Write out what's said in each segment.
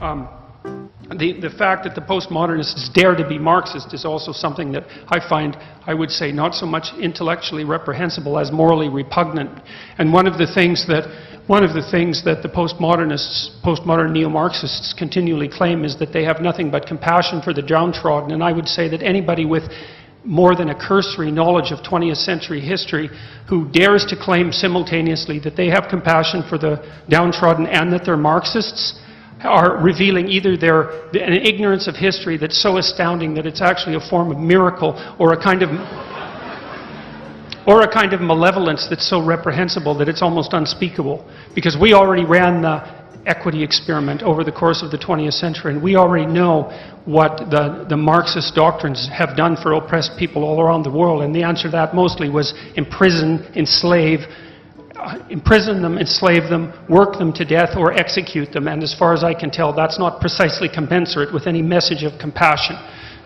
The fact that the postmodernists dare to be Marxist is also something that I find, I would say, not so much intellectually reprehensible as morally repugnant. And one of the things that the postmodern neo-Marxists continually claim is that they have nothing but compassion for the downtrodden. And I would say that anybody with more than a cursory knowledge of 20th century history who dares to claim simultaneously that they have compassion for the downtrodden and that they're Marxists are revealing either an ignorance of history that's so astounding that it's actually a form of miracle, or a kind of malevolence that's so reprehensible that it's almost unspeakable. Because we already ran the equity experiment over the course of the 20th century, and we already know what the Marxist doctrines have done for oppressed people all around the world, and the answer to that mostly was imprison them, enslave them, work them to death, or execute them. And as far as I can tell, that's not precisely commensurate with any message of compassion.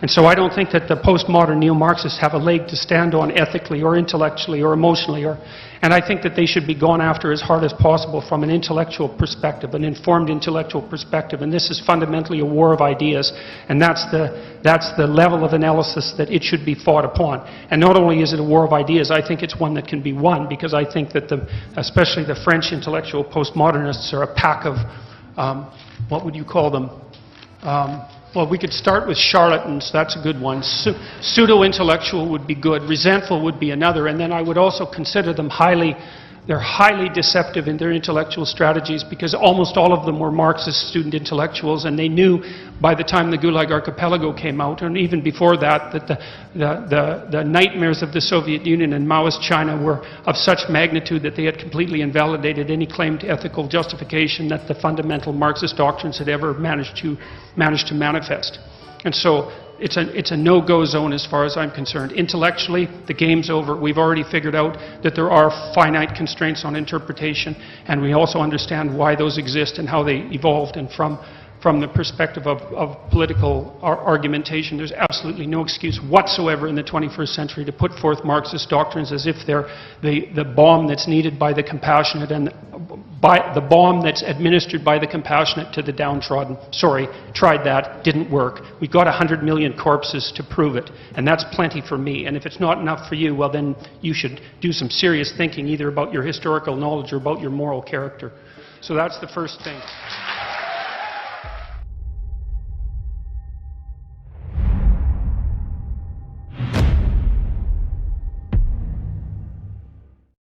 And so I don't think that the postmodern neo-Marxists have a leg to stand on ethically or intellectually or emotionally. And I think that they should be gone after as hard as possible from an intellectual perspective, an informed intellectual perspective. And this is fundamentally a war of ideas. And that's the level of analysis that it should be fought upon. And not only is it a war of ideas, I think it's one that can be won, because I think that especially the French intellectual postmodernists are a pack of, what would you call them? Well, we could start with charlatans. That's a good one. Pseudo-intellectual would be good. Resentful would be another. And then I would also consider them they're highly deceptive in their intellectual strategies, because almost all of them were Marxist student intellectuals, and they knew by the time the Gulag Archipelago came out, and even before that, that the nightmares of the Soviet Union and Maoist China were of such magnitude that they had completely invalidated any claim to ethical justification that the fundamental Marxist doctrines had ever managed to manifest. And so it's a no-go zone as far as I'm concerned. Intellectually, the game's over. We've already figured out that there are finite constraints on interpretation, and we also understand why those exist and how they evolved. And from the perspective of political argumentation, there's absolutely no excuse whatsoever in the 21st century to put forth Marxist doctrines as if they're the bomb that's needed by the compassionate and the bomb that's administered by the compassionate to the downtrodden. Sorry, tried that, didn't work. We've got 100 million corpses to prove it, and that's plenty for me. And if it's not enough for you, well then you should do some serious thinking, either about your historical knowledge or about your moral character. So that's the first thing.